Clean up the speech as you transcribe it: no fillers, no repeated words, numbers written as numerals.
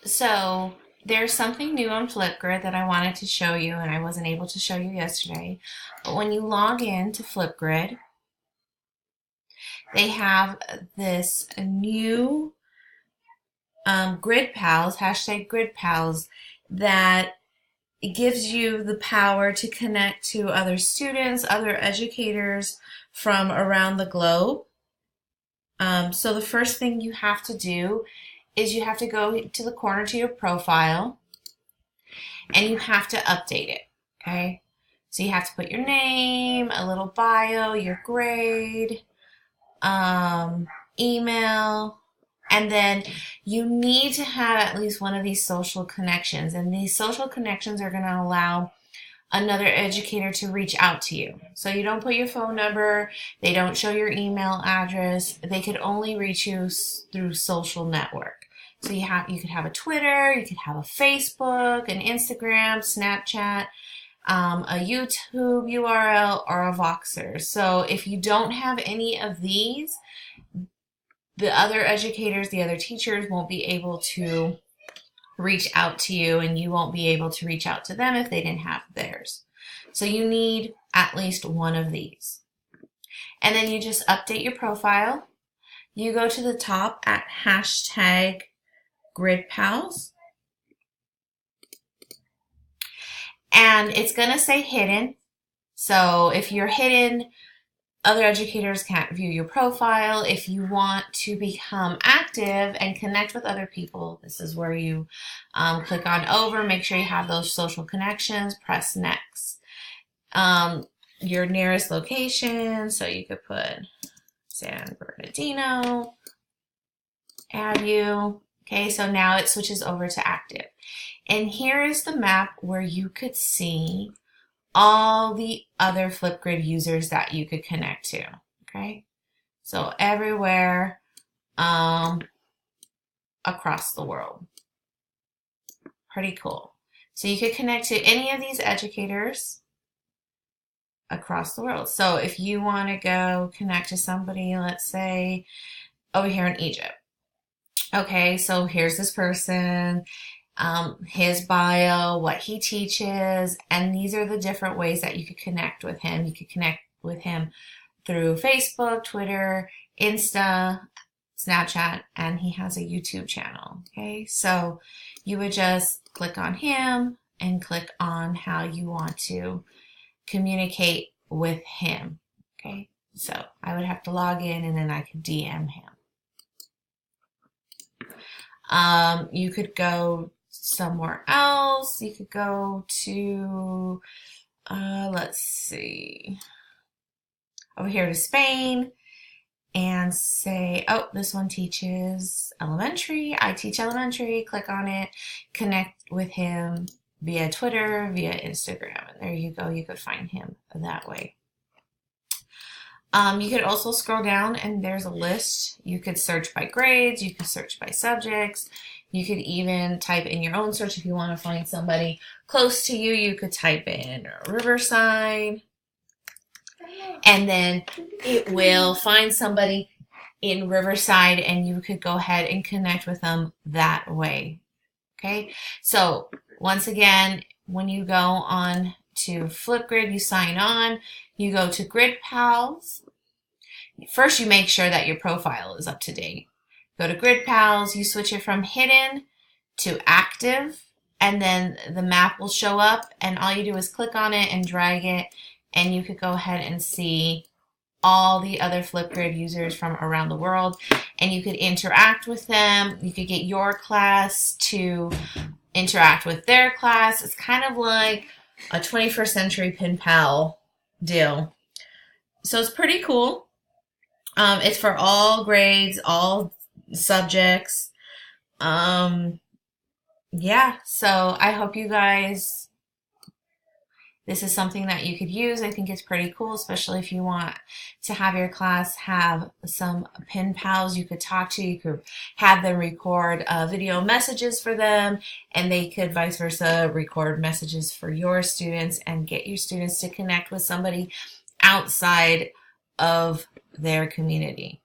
So there's something new on Flipgrid that I wanted to show you, and I wasn't able to show you yesterday. But when you log in to Flipgrid, they have this new Grid Pals, hashtag Grid Pals, that it gives you the power to connect to other students, other educators from around the globe. So the first thing you have to do is you have to go to the corner to your profile and you have to update it. Okay. So you have to put your name, a little bio, your grade, email, and then you need to have at least one of these social connections. And these social connections are going to allow another educator to reach out to you. So you don't put your phone number, they don't show your email address, they could only reach you through social network. So you could have a Twitter, you could have a Facebook, an Instagram, Snapchat, a YouTube URL, or a Voxer. So if you don't have any of these, the other educators, the other teachers won't be able to reach out to you, and you won't be able to reach out to them if they didn't have theirs. So you need at least one of these. And then you just update your profile. You go to the top at hashtag GridPals. And it's going to say hidden. So if you're hidden, other educators can't view your profile. If you want to become active and connect with other people, this is where you click on over. Make sure you have those social connections. Press next. Your nearest location. So you could put San Bernardino. Add you. Okay, so now it switches over to active. And here is the map where you could see all the other Flipgrid users that you could connect to. Okay, so everywhere across the world. Pretty cool. So you could connect to any of these educators across the world. So if you want to go connect to somebody, let's say over here in Egypt. Okay, so here's this person, his bio, what he teaches, and these are the different ways that you could connect with him. You could connect with him through Facebook, Twitter, Insta, Snapchat, and he has a YouTube channel. Okay, so you would just click on him and click on how you want to communicate with him. Okay, so I would have to log in and then I could DM him. You could go somewhere else. You could go to, let's see, over here to Spain and say, oh, this one teaches elementary. I teach elementary. Click on it. Connect with him via Twitter, via Instagram. And there you go. You could find him that way. You could also scroll down and there's a list. You could search by grades. You could search by subjects. You could even type in your own search if you want to find somebody close to you. You could type in Riverside and then it will find somebody in Riverside and you could go ahead and connect with them that way. Okay, so once again, when you go on to Flipgrid, you sign on, you go to Grid Pals. First, you make sure that your profile is up to date. Go to Grid Pals, you switch it from hidden to active, and then the map will show up, and all you do is click on it and drag it, and you could go ahead and see all the other Flipgrid users from around the world, and you could interact with them. You could get your class to interact with their class. It's kind of like a 21st century pen pal deal. So it's pretty cool. It's for all grades, all subjects. Yeah, so I hope you guys, this is something that you could use. I think it's pretty cool, especially if you want to have your class have some pen pals you could talk to. You could have them record video messages for them, and they could vice versa record messages for your students and get your students to connect with somebody outside of their community.